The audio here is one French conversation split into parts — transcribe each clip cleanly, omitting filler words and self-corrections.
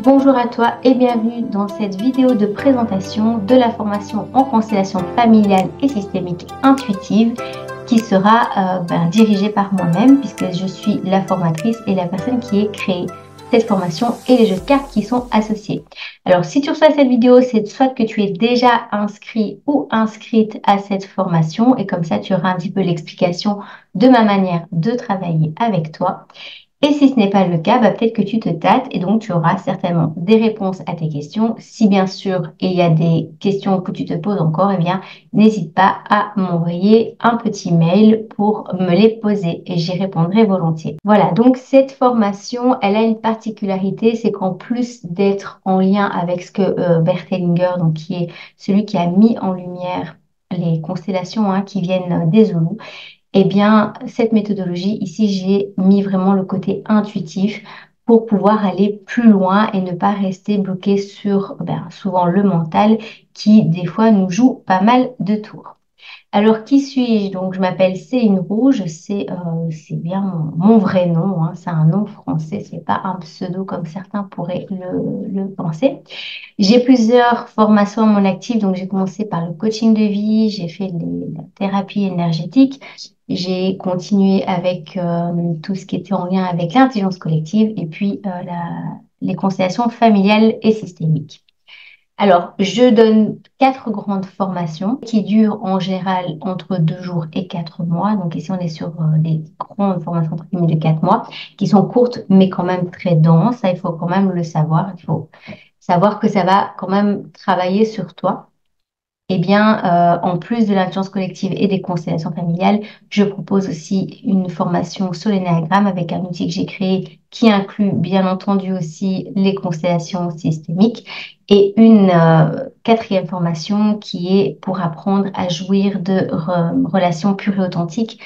Bonjour à toi et bienvenue dans cette vidéo de présentation de la formation en constellation familiale et systémique intuitive qui sera dirigée par moi-même puisque je suis la formatrice et la personne qui a créé cette formation et les jeux de cartes qui sont associés. Alors si tu reçois cette vidéo, c'est soit que tu es déjà inscrit ou inscrite à cette formation et comme ça tu auras un petit peu l'explication de ma manière de travailler avec toi. Et si ce n'est pas le cas, peut-être que tu te tâtes et donc tu auras certainement des réponses à tes questions. Si bien sûr il y a des questions que tu te poses encore, eh bien n'hésite pas à m'envoyer un petit mail pour me les poser et j'y répondrai volontiers. Voilà, donc cette formation, elle a une particularité, c'est qu'en plus d'être en lien avec ce que Bert Hellinger, donc qui est celui qui a mis en lumière les constellations qui viennent des Zoulous, eh bien, cette méthodologie, ici, j'ai mis vraiment le côté intuitif pour pouvoir aller plus loin et ne pas rester bloqué sur souvent le mental qui, des fois, nous joue pas mal de tours. Alors, qui suis-je? Donc, je m'appelle Céline Rouge, c'est bien mon vrai nom, c'est un nom français, c'est pas un pseudo comme certains pourraient le penser. J'ai plusieurs formations à mon actif, donc j'ai commencé par le coaching de vie, j'ai fait la thérapie énergétique, j'ai continué avec tout ce qui était en lien avec l'intelligence collective et puis les constellations familiales et systémiques. Alors, je donne 4 grandes formations qui durent en général entre 2 jours et 4 mois. Donc ici, on est sur des grandes formations entre guillemets, de 4 mois qui sont courtes mais quand même très denses. Ça, il faut quand même le savoir. Il faut savoir que ça va quand même travailler sur toi. Eh bien, en plus de l'intelligence collective et des constellations familiales, je propose aussi une formation sur l'énéagramme avec un outil que j'ai créé qui inclut bien entendu aussi les constellations systémiques et une 4e formation qui est pour apprendre à jouir de relations pures et authentiques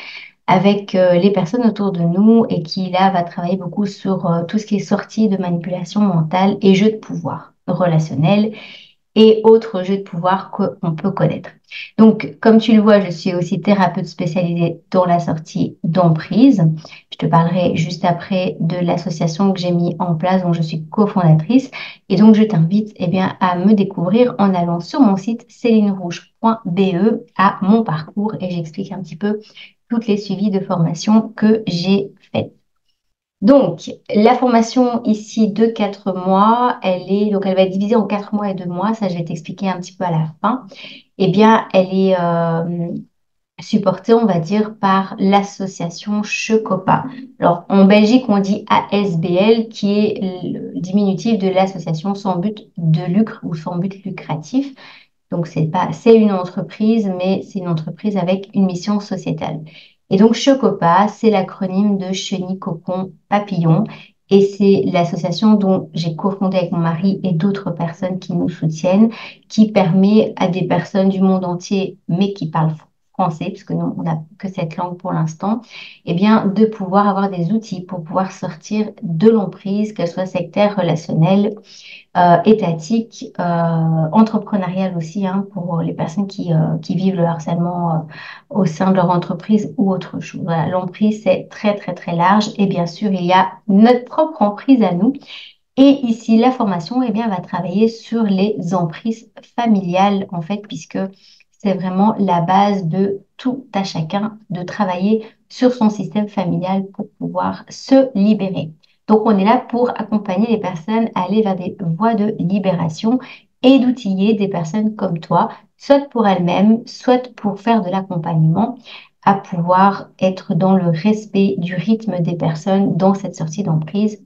avec les personnes autour de nous et qui là va travailler beaucoup sur tout ce qui est sorti de manipulation mentale et jeu de pouvoir relationnel et autres jeux de pouvoir qu'on peut connaître. Donc, comme tu le vois, je suis aussi thérapeute spécialisée dans la sortie d'emprise. Je te parlerai juste après de l'association que j'ai mis en place, dont je suis cofondatrice. Et donc, je t'invite à me découvrir en allant sur mon site celinerouge.be à mon parcours et j'explique un petit peu toutes les suivis de formation que j'ai faites. Donc, la formation ici de 4 mois, elle va être divisée en 4 mois et 2 mois. Ça, je vais t'expliquer un petit peu à la fin. Eh bien, elle est supportée, on va dire, par l'association Checopa. Alors, en Belgique, on dit ASBL, qui est le diminutif de l'association sans but de lucre ou sans but lucratif. Donc, c'est une entreprise, mais c'est une entreprise avec une mission sociétale. Et donc, Chocopa, c'est l'acronyme de Chenille, Cocon, Papillon. Et c'est l'association dont j'ai cofondé avec mon mari et d'autres personnes qui nous soutiennent, qui permet à des personnes du monde entier, mais qui parlent français, puisque nous, on n'a que cette langue pour l'instant, de pouvoir avoir des outils pour pouvoir sortir de l'emprise, qu'elle soit sectaire, relationnelle, étatique, entrepreneuriale aussi, pour les personnes qui vivent le harcèlement au sein de leur entreprise ou autre chose. Voilà, l'emprise, c'est très, très, très large. Et bien sûr, il y a notre propre emprise à nous. Et ici, la formation va travailler sur les emprises familiales, en fait, puisque c'est vraiment la base de tout à chacun de travailler sur son système familial pour pouvoir se libérer. Donc, on est là pour accompagner les personnes à aller vers des voies de libération et d'outiller des personnes comme toi, soit pour elles-mêmes, soit pour faire de l'accompagnement, à pouvoir être dans le respect du rythme des personnes dans cette sortie d'emprise,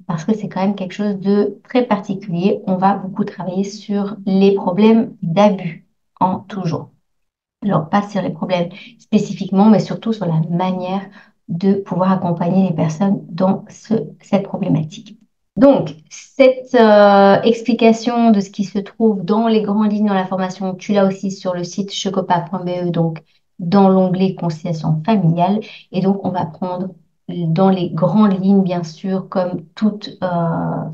parce que c'est quand même quelque chose de très particulier. On va beaucoup travailler sur les problèmes d'abus en toujours. Alors, pas sur les problèmes spécifiquement, mais surtout sur la manière de pouvoir accompagner les personnes dans cette problématique. Donc, cette explication de ce qui se trouve dans les grandes lignes dans la formation, tu l'as aussi sur le site checopa.be, donc dans l'onglet conciliation familiale. Et donc, on va prendre dans les grandes lignes, bien sûr, comme toute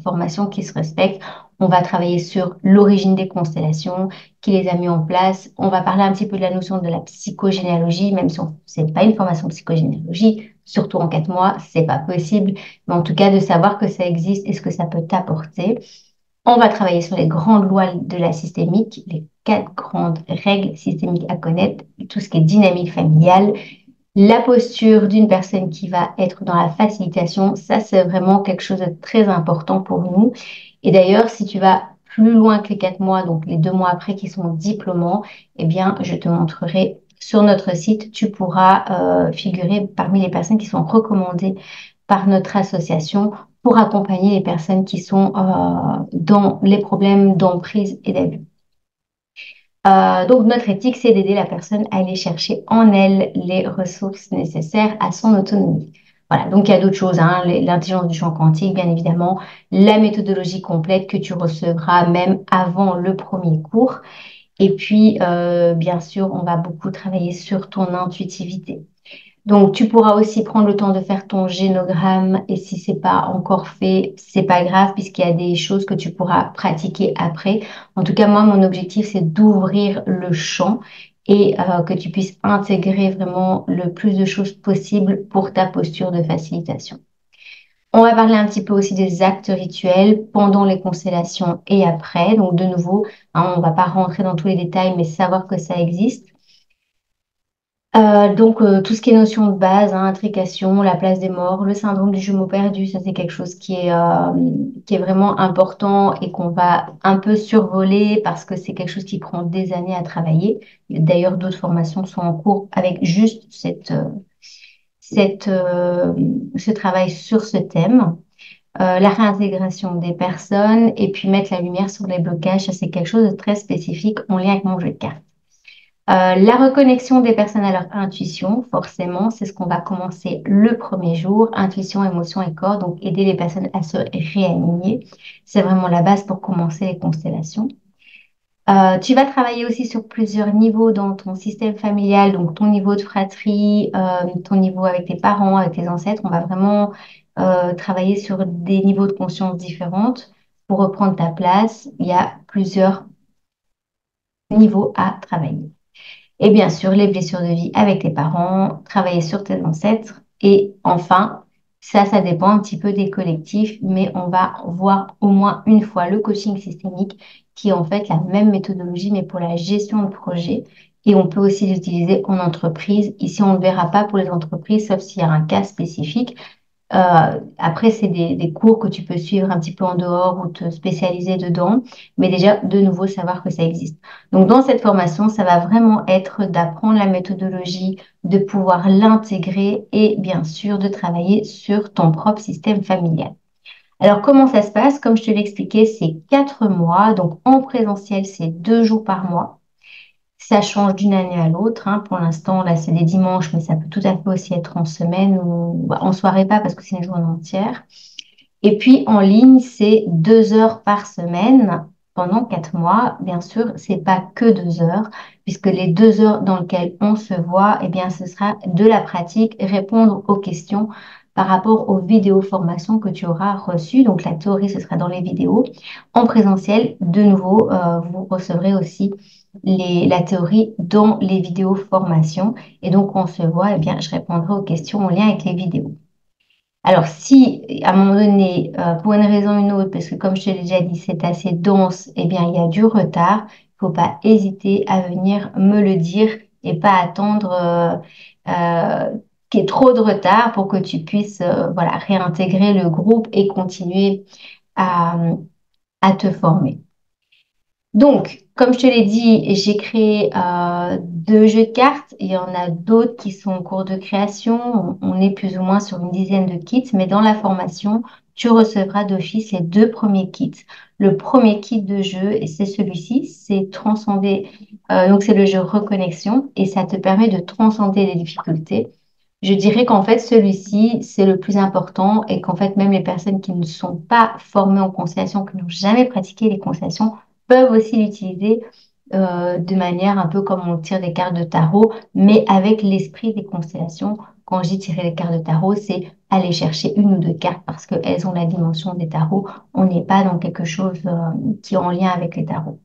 formation qui se respecte, on va travailler sur l'origine des constellations, qui les a mis en place. On va parler un petit peu de la notion de la psychogénéalogie, même si ce n'est pas une formation psychogénéalogie, surtout en 4 mois, c'est pas possible. Mais en tout cas, de savoir que ça existe et ce que ça peut t'apporter. On va travailler sur les grandes lois de la systémique, les 4 grandes règles systémiques à connaître, tout ce qui est dynamique familiale, la posture d'une personne qui va être dans la facilitation. Ça, c'est vraiment quelque chose de très important pour nous. Et d'ailleurs, si tu vas plus loin que les 4 mois, donc les 2 mois après qui sont diplômants, eh bien, je te montrerai sur notre site, tu pourras figurer parmi les personnes qui sont recommandées par notre association pour accompagner les personnes qui sont dans les problèmes d'emprise et d'abus. Donc, notre éthique, c'est d'aider la personne à aller chercher en elle les ressources nécessaires à son autonomie. Voilà, donc il y a d'autres choses, hein, l'intelligence du champ quantique, bien évidemment, la méthodologie complète que tu recevras même avant le premier cours. Et puis, bien sûr, on va beaucoup travailler sur ton intuitivité. Donc, tu pourras aussi prendre le temps de faire ton génogramme et si c'est pas encore fait, c'est pas grave puisqu'il y a des choses que tu pourras pratiquer après. En tout cas, moi, mon objectif, c'est d'ouvrir le champ et que tu puisses intégrer vraiment le plus de choses possible pour ta posture de facilitation. On va parler un petit peu aussi des actes rituels pendant les constellations et après. Donc, de nouveau, hein, on va pas rentrer dans tous les détails, mais savoir que ça existe. Donc, tout ce qui est notion de base, hein, intrication, la place des morts, le syndrome du jumeau perdu, ça c'est quelque chose qui est vraiment important et qu'on va un peu survoler parce que c'est quelque chose qui prend des années à travailler. D'ailleurs, d'autres formations sont en cours avec juste ce travail sur ce thème. La réintégration des personnes et puis mettre la lumière sur les blocages, ça c'est quelque chose de très spécifique en lien avec mon jeu de cartes. La reconnexion des personnes à leur intuition, forcément, c'est ce qu'on va commencer le premier jour. Intuition, émotion et corps, donc aider les personnes à se réaligner. C'est vraiment la base pour commencer les constellations. Tu vas travailler aussi sur plusieurs niveaux dans ton système familial, donc ton niveau de fratrie, ton niveau avec tes parents, avec tes ancêtres. On va vraiment travailler sur des niveaux de conscience différentes pour reprendre ta place. Il y a plusieurs niveaux à travailler. Et bien sûr, les blessures de vie avec tes parents, travailler sur tes ancêtres. Et enfin, ça dépend un petit peu des collectifs, mais on va voir au moins une fois le coaching systémique, qui est en fait la même méthodologie, mais pour la gestion de projet. Et on peut aussi l'utiliser en entreprise. Ici, on ne verra pas pour les entreprises, sauf s'il y a un cas spécifique. Après, c'est des cours que tu peux suivre un petit peu en dehors ou te spécialiser dedans, mais déjà, de nouveau, savoir que ça existe. Donc, dans cette formation, ça va vraiment être d'apprendre la méthodologie, de pouvoir l'intégrer et bien sûr de travailler sur ton propre système familial. Alors, comment ça se passe? Comme je te l'expliquais, c'est 4 mois. Donc, en présentiel, c'est 2 jours par mois. Ça change d'une année à l'autre, hein. Pour l'instant, là, c'est des dimanches, mais ça peut tout à fait aussi être en semaine ou bah, en soirée pas parce que c'est une journée entière. Et puis en ligne, c'est 2 heures par semaine pendant 4 mois. Bien sûr, c'est pas que 2 heures, puisque les 2 heures dans lesquelles on se voit, eh bien, ce sera de la pratique, répondre aux questions par rapport aux vidéos formations que tu auras reçues. Donc la théorie, ce sera dans les vidéos. En présentiel, de nouveau, vous recevrez aussi la théorie dans les vidéos formations. Et donc, on se voit, eh bien, je répondrai aux questions en lien avec les vidéos. Alors, si à un moment donné, pour une raison ou une autre, parce que comme je te l'ai déjà dit, c'est assez dense, eh bien, il y a du retard, il ne faut pas hésiter à venir me le dire et pas attendre qu'il y ait trop de retard pour que tu puisses voilà, réintégrer le groupe et continuer à, à te former. Donc, comme je te l'ai dit, j'ai créé 2 jeux de cartes. Il y en a d'autres qui sont en cours de création. On est plus ou moins sur une dizaine de kits, mais dans la formation, tu recevras d'office les 2 premiers kits. Le premier kit de jeu, et c'est celui-ci, c'est transcender. Donc, c'est le jeu Reconnexion et ça te permet de transcender les difficultés. Je dirais qu'en fait, celui-ci, c'est le plus important et qu'en fait, même les personnes qui ne sont pas formées en constellation, qui n'ont jamais pratiqué les constellations, peuvent aussi l'utiliser de manière un peu comme on tire des cartes de tarot, mais avec l'esprit des constellations. Quand je dis tirer les cartes de tarot, c'est aller chercher une ou deux cartes parce qu'elles ont la dimension des tarots. On n'est pas dans quelque chose qui est en lien avec les tarots.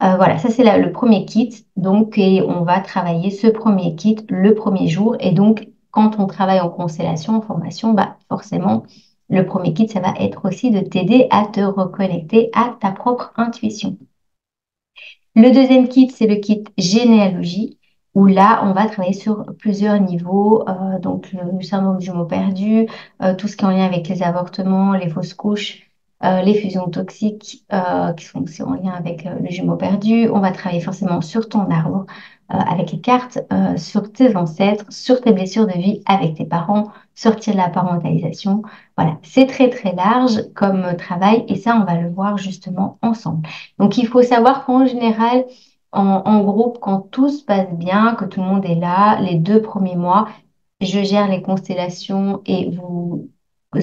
Voilà, ça c'est le premier kit. Donc, et on va travailler ce premier kit le premier jour. Et donc, quand on travaille en constellation, en formation, bah, forcément, le premier kit, ça va être aussi de t'aider à te reconnecter à ta propre intuition. Le deuxième kit, c'est le kit généalogie, où là, on va travailler sur plusieurs niveaux. Donc, le syndrome du jumeau perdu, tout ce qui est en lien avec les avortements, les fausses couches, les fusions toxiques, qui sont aussi en lien avec le jumeau perdu. On va travailler forcément sur ton arbre, avec les cartes, sur tes ancêtres, sur tes blessures de vie avec tes parents, sortir de la parentalisation. Voilà, c'est très, très large comme travail et ça, on va le voir justement ensemble. Donc, il faut savoir qu'en général, en groupe, quand tout se passe bien, que tout le monde est là, les 2 premiers mois, je gère les constellations et vous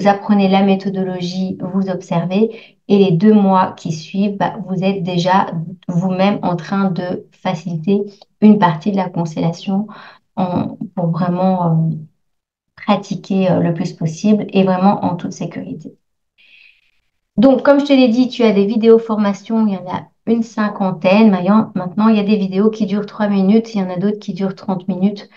apprenez la méthodologie, vous observez. Et les 2 mois qui suivent, bah, vous êtes déjà vous-même en train de faciliter une partie de la constellation pour vraiment pratiquer le plus possible et vraiment en toute sécurité. Donc, comme je te l'ai dit, tu as des vidéos formations, il y en a une cinquantaine. Maintenant, il y a des vidéos qui durent 3 minutes, il y en a d'autres qui durent 30 minutes.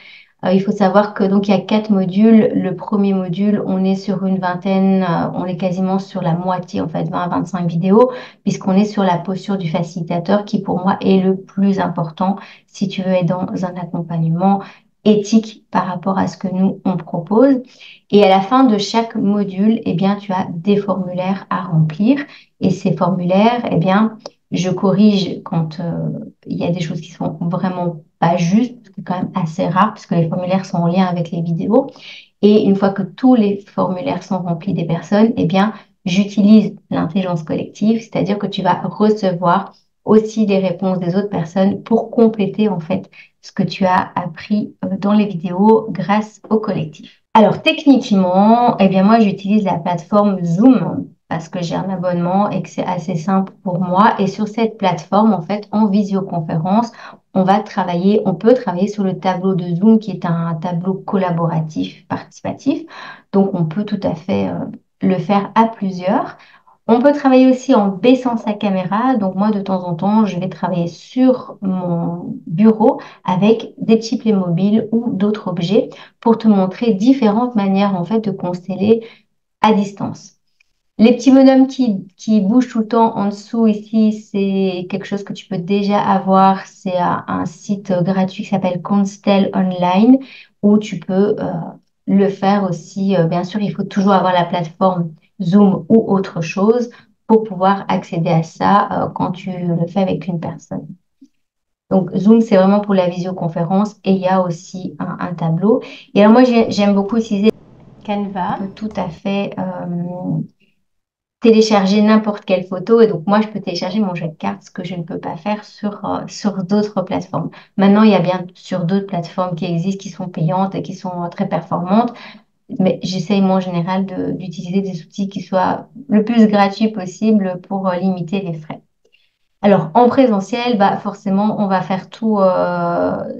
Il faut savoir que donc il y a 4 modules. Le premier module, on est sur une vingtaine, on est quasiment sur la moitié, en fait, 20 à 25 vidéos, puisqu'on est sur la posture du facilitateur qui, pour moi, est le plus important si tu veux être dans un accompagnement éthique par rapport à ce que nous, on propose. Et à la fin de chaque module, eh bien, tu as des formulaires à remplir. Et ces formulaires, eh bien, je corrige quand il y a des choses qui sont vraiment pas justes, c'est quand même assez rare puisque les formulaires sont en lien avec les vidéos. Et une fois que tous les formulaires sont remplis des personnes, eh bien, j'utilise l'intelligence collective, c'est-à-dire que tu vas recevoir aussi les réponses des autres personnes pour compléter en fait ce que tu as appris dans les vidéos grâce au collectif. Alors techniquement, eh bien moi j'utilise la plateforme Zoom parce que j'ai un abonnement et que c'est assez simple pour moi. Et sur cette plateforme, en fait, en visioconférence, on peut travailler sur le tableau de Zoom qui est un tableau collaboratif, participatif. Donc, on peut tout à fait le faire à plusieurs. On peut travailler aussi en baissant sa caméra. Donc, moi, de temps en temps, je vais travailler sur mon bureau avec des petits Playmobil ou d'autres objets pour te montrer différentes manières, en fait, de consteller à distance. Les petits bonhommes qui bougent tout le temps en dessous ici, c'est quelque chose que tu peux déjà avoir. C'est un site gratuit qui s'appelle Constel Online où tu peux le faire aussi. Bien sûr, il faut toujours avoir la plateforme Zoom ou autre chose pour pouvoir accéder à ça quand tu le fais avec une personne. Donc, Zoom, c'est vraiment pour la visioconférence et il y a aussi un tableau. Et alors, moi, j'aime beaucoup utiliser Canva. On peut tout à fait télécharger n'importe quelle photo. Et donc, moi, je peux télécharger mon jeu de cartes, ce que je ne peux pas faire sur d'autres plateformes. Maintenant, il y a bien sur d'autres plateformes qui existent, qui sont payantes et qui sont très performantes. Mais j'essaye, moi, en général, d'utiliser des outils qui soient le plus gratuits possible pour limiter les frais. Alors, en présentiel, bah, forcément, on va faire tout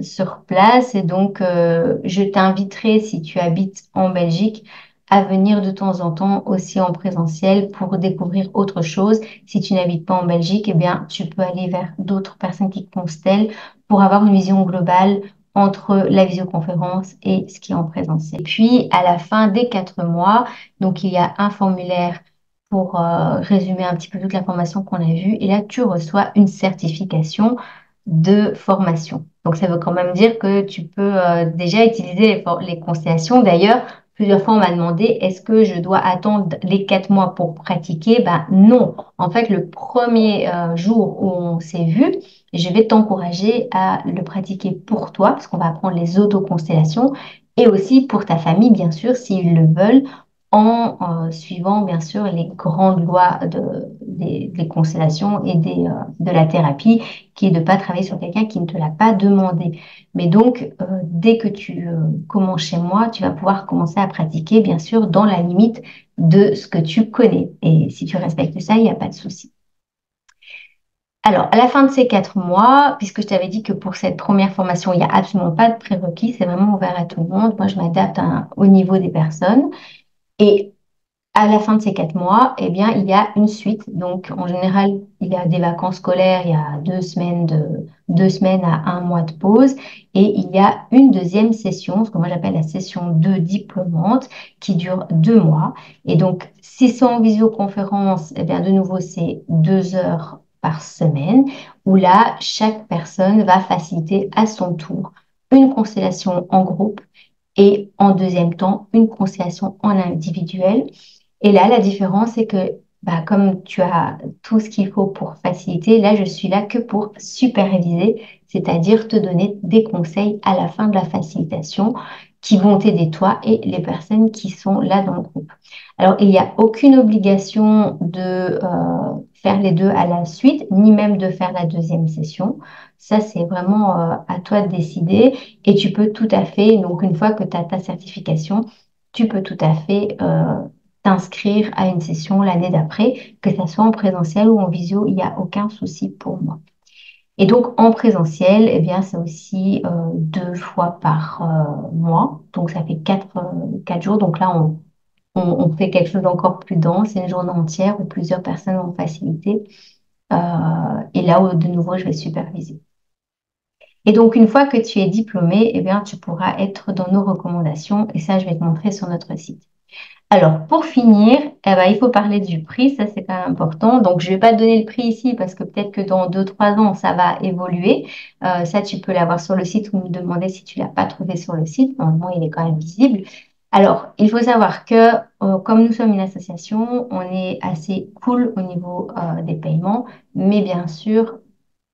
sur place. Et donc, je t'inviterai, si tu habites en Belgique, à venir de temps en temps aussi en présentiel pour découvrir autre chose. Si tu n'habites pas en Belgique, eh bien, tu peux aller vers d'autres personnes qui constellent pour avoir une vision globale entre la visioconférence et ce qui est en présentiel. Et puis, à la fin des 4 mois, donc il y a un formulaire pour résumer un petit peu toute la formation qu'on a vue. Et là, tu reçois une certification de formation. Donc, ça veut quand même dire que tu peux déjà utiliser les constellations. D'ailleurs, plusieurs fois, on m'a demandé, est-ce que je dois attendre les 4 mois pour pratiquer? Ben non. En fait, le premier jour où on s'est vu, je vais t'encourager à le pratiquer pour toi, parce qu'on va apprendre les autoconstellations, et aussi pour ta famille, bien sûr, s'ils le veulent en suivant bien sûr les grandes lois des constellations et de la thérapie, qui est de ne pas travailler sur quelqu'un qui ne te l'a pas demandé. Mais donc, dès que tu commences chez moi, tu vas pouvoir commencer à pratiquer, bien sûr, dans la limite de ce que tu connais. Et si tu respectes ça, il n'y a pas de souci. Alors, à la fin de ces 4 mois, puisque je t'avais dit que pour cette première formation, il n'y a absolument pas de prérequis, c'est vraiment ouvert à tout le monde. Moi, je m'adapte au niveau des personnes. Et À la fin de ces 4 mois, eh bien, il y a une suite. Donc, en général, il y a des vacances scolaires, il y a 2 semaines à un mois de pause, et il y a une deuxième session, ce que moi j'appelle la session 2 diplômante, qui dure 2 mois. Et donc, si c'est en visioconférence, eh bien, de nouveau, c'est 2 heures par semaine, où là, chaque personne va faciliter à son tour une constellation en groupe et en deuxième temps, une constellation en individuel. Et là, la différence, c'est que bah, comme tu as tout ce qu'il faut pour faciliter, là, je suis là que pour superviser, c'est-à-dire te donner des conseils à la fin de la facilitation qui vont t'aider toi et les personnes qui sont là dans le groupe. Alors, il n'y a aucune obligation de faire les deux à la suite, ni même de faire la deuxième session. Ça, c'est vraiment à toi de décider et tu peux tout à fait, donc une fois que tu as ta certification, tu peux tout à fait t'inscrire à une session l'année d'après, que ça soit en présentiel ou en visio, il n'y a aucun souci pour moi. Et donc en présentiel, eh bien, c'est aussi 2 fois par mois, donc ça fait 4 jours. Donc là, on fait quelque chose d'encore plus dense, c'est une journée entière où plusieurs personnes vont faciliter. Euh, et là, de nouveau, je vais superviser. Et donc, une fois que tu es diplômé, eh bien, tu pourras être dans nos recommandations. Et ça, je vais te montrer sur notre site. Alors, pour finir, eh ben, il faut parler du prix, ça c'est quand même important. Donc, je ne vais pas te donner le prix ici parce que peut-être que dans 2, 3 ans, ça va évoluer. Ça, tu peux l'avoir sur le site ou me demander si tu ne l'as pas trouvé sur le site. Normalement, il est quand même visible. Alors, il faut savoir que comme nous sommes une association, on est assez cool au niveau des paiements, mais bien sûr,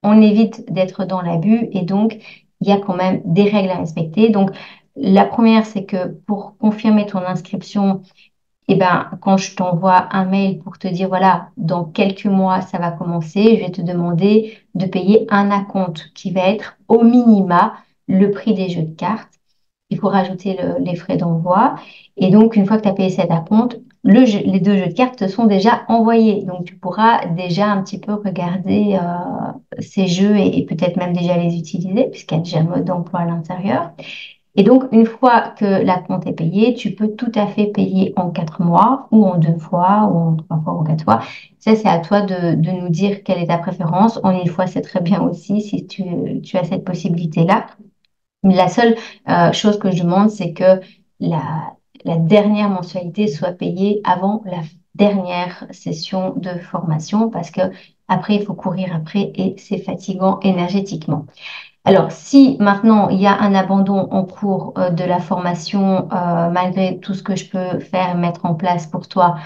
on évite d'être dans l'abus et donc, il y a quand même des règles à respecter. Donc, la première, c'est que pour confirmer ton inscription, eh ben, quand je t'envoie un mail pour te dire, voilà, dans quelques mois, ça va commencer, je vais te demander de payer un acompte qui va être au minima le prix des jeux de cartes. Il faut rajouter les frais d'envoi. Et donc, une fois que tu as payé cet acompte, les 2 jeux de cartes te sont déjà envoyés. Donc, tu pourras déjà un petit peu regarder ces jeux et peut-être même déjà les utiliser, puisqu'il y a déjà un mode d'emploi à l'intérieur. Et donc, une fois que la compte est payée, tu peux tout à fait payer en 4 mois ou en 2 fois ou en 3 fois ou en 4 fois. Ça, c'est à toi de nous dire quelle est ta préférence. En une fois, c'est très bien aussi si tu as cette possibilité-là. Mais la seule chose que je demande, c'est que la dernière mensualité soit payée avant la dernière session de formation parce que après, il faut courir après et c'est fatigant énergétiquement. Alors, si maintenant il y a un abandon en cours de la formation, malgré tout ce que je peux faire, mettre en place pour toi,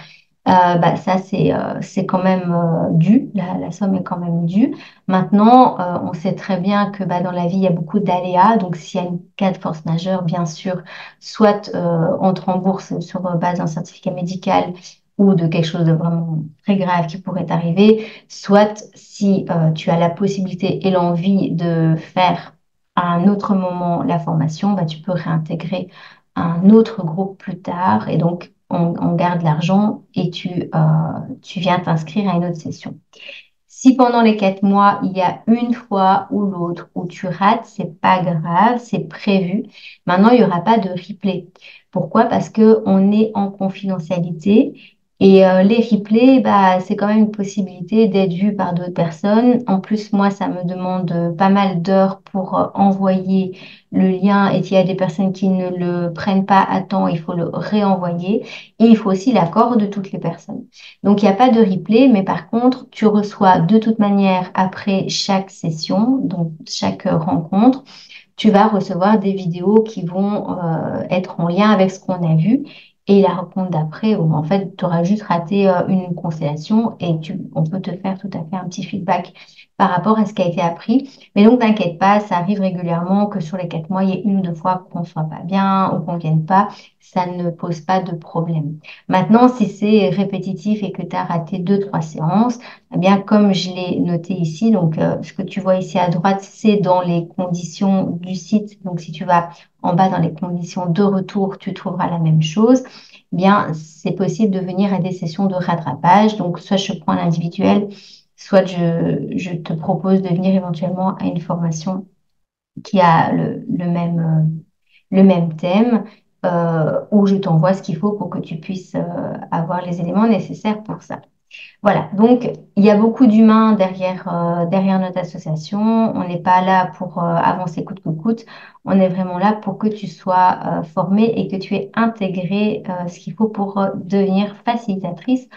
bah, ça c'est quand même dû, la somme est quand même due. Maintenant, on sait très bien que bah, dans la vie, il y a beaucoup d'aléas. Donc, s'il y a un cas de force majeure, bien sûr, soit on te rembourse sur base d'un certificat médical ou de quelque chose de vraiment très grave qui pourrait t'arriver, soit si tu as la possibilité et l'envie de faire à un autre moment la formation, bah, tu peux réintégrer un autre groupe plus tard et donc on garde l'argent et tu viens t'inscrire à une autre session. Si pendant les 4 mois, il y a une fois ou l'autre où tu rates, c'est pas grave, c'est prévu. Maintenant, il n'y aura pas de replay. Pourquoi? Parce que on est en confidentialité et les replays, bah, c'est quand même une possibilité d'être vu par d'autres personnes. En plus, moi, ça me demande pas mal d'heures pour envoyer le lien et s'il y a des personnes qui ne le prennent pas à temps, il faut le réenvoyer et il faut aussi l'accord de toutes les personnes. Donc, il n'y a pas de replay, mais par contre, tu reçois de toute manière après chaque session, donc chaque rencontre, tu vas recevoir des vidéos qui vont être en lien avec ce qu'on a vu. Et la rencontre d'après, où en fait, tu auras juste raté une constellation et on peut te faire tout à fait un petit feedback par rapport à ce qui a été appris. Mais donc, t'inquiète pas, ça arrive régulièrement que sur les 4 mois, il y ait une ou 2 fois qu'on ne soit pas bien ou qu'on ne vienne pas. Ça ne pose pas de problème. Maintenant, si c'est répétitif et que tu as raté 2, 3 séances, eh bien, comme je l'ai noté ici, donc ce que tu vois ici à droite, c'est dans les conditions du site. Donc, si tu vas en bas dans les conditions de retour, tu trouveras la même chose. Eh bien, c'est possible de venir à des sessions de rattrapage. Donc, soit je prends l'individuel, soit je te propose de venir éventuellement à une formation qui a le même thème. où je t'envoie ce qu'il faut pour que tu puisses avoir les éléments nécessaires pour ça. Voilà, donc il y a beaucoup d'humains derrière notre association. On n'est pas là pour avancer coûte que coûte. On est vraiment là pour que tu sois formée et que tu aies intégré ce qu'il faut pour devenir facilitatrice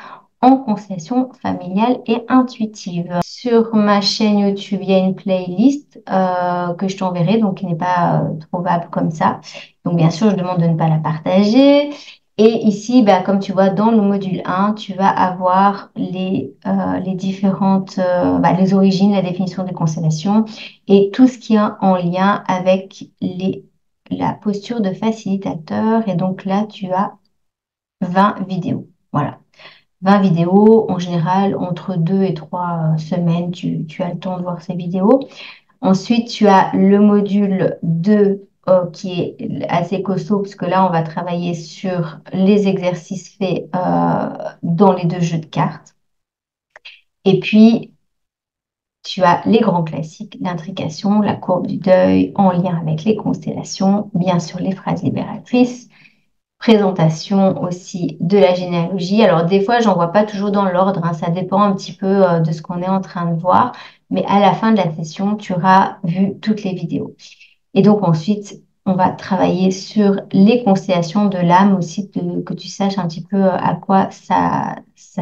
en conciliation familiale et intuitive. Sur ma chaîne YouTube, il y a une playlist que je t'enverrai, donc qui n'est pas trouvable comme ça. Donc bien sûr, je demande de ne pas la partager. Et ici, bah, comme tu vois, dans le module 1, tu vas avoir les différentes, les origines, la définition des constellations et tout ce qui est en lien avec la posture de facilitateur. Et donc là, tu as 20 vidéos. Voilà. 20 vidéos, en général, entre 2 et 3 semaines, tu as le temps de voir ces vidéos. Ensuite, tu as le module 2 qui est assez costaud, parce que là, on va travailler sur les exercices faits dans les deux jeux de cartes. Et puis, tu as les grands classiques, l'intrication, la courbe du deuil, en lien avec les constellations, bien sûr les phrases libératrices, présentation aussi de la généalogie. Alors, des fois, j'en vois pas toujours dans l'ordre, hein, ça dépend un petit peu de ce qu'on est en train de voir. Mais à la fin de la session, tu auras vu toutes les vidéos. Et donc ensuite, on va travailler sur les constellations de l'âme aussi, que tu saches un petit peu à quoi ça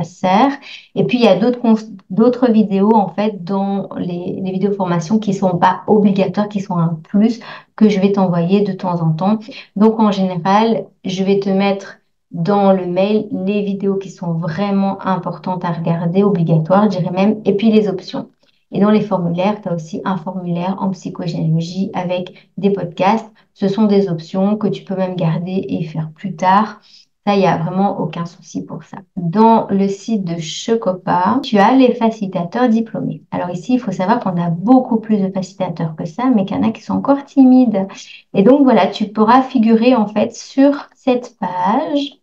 sert. Et puis, il y a d'autres vidéos, en fait, dans les vidéos formation qui ne sont pas obligatoires, qui sont un plus, que je vais t'envoyer de temps en temps. Donc, en général, je vais te mettre dans le mail les vidéos qui sont vraiment importantes à regarder, obligatoires, je dirais même, et puis les options. Et dans les formulaires, tu as aussi un formulaire en psychogénéalogie avec des podcasts. Ce sont des options que tu peux même garder et faire plus tard. Ça, il n'y a vraiment aucun souci pour ça. Dans le site de Chocopa, tu as les facilitateurs diplômés. Alors ici, il faut savoir qu'on a beaucoup plus de facilitateurs que ça, mais qu'il y en a qui sont encore timides. Et donc, voilà, tu pourras figurer en fait sur cette page.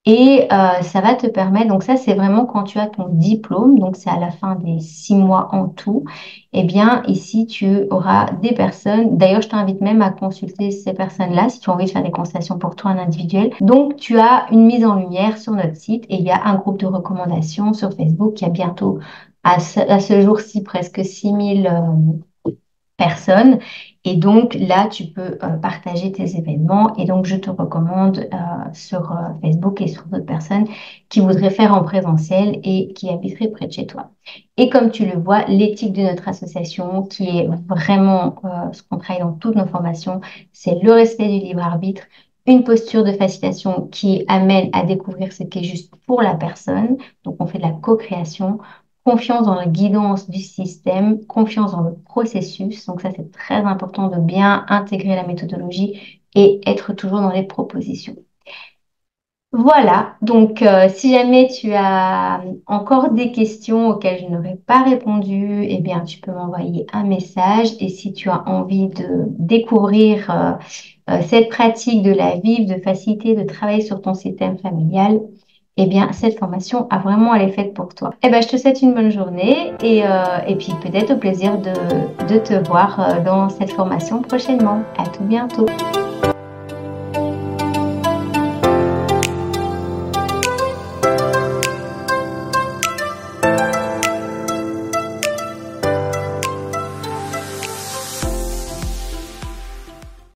Et ça va te permettre, donc ça c'est vraiment quand tu as ton diplôme, donc c'est à la fin des 6 mois en tout, eh bien ici tu auras des personnes, d'ailleurs je t'invite même à consulter ces personnes-là si tu as envie de faire des consultations pour toi en individuel. Donc tu as une mise en lumière sur notre site et il y a un groupe de recommandations sur Facebook qui a bientôt, à ce jour-ci, presque 6000 personnes. Et donc là, tu peux partager tes événements. Et donc, je te recommande sur Facebook et sur d'autres personnes qui voudraient faire en présentiel et qui habiteraient près de chez toi. Et comme tu le vois, l'éthique de notre association, qui est vraiment ce qu'on travaille dans toutes nos formations, c'est le respect du libre arbitre, une posture de facilitation qui amène à découvrir ce qui est juste pour la personne. Donc, on fait de la co-création, confiance dans la guidance du système, confiance dans le processus. Donc ça, c'est très important de bien intégrer la méthodologie et être toujours dans les propositions. Voilà, donc si jamais tu as encore des questions auxquelles je n'aurais pas répondu, eh bien tu peux m'envoyer un message. Et si tu as envie de découvrir cette pratique de la vivre, de faciliter, de travailler sur ton système familial, eh bien cette formation a vraiment elle est faite pour toi. Eh bien je te souhaite une bonne journée et puis peut-être au plaisir de te voir dans cette formation prochainement. À tout bientôt.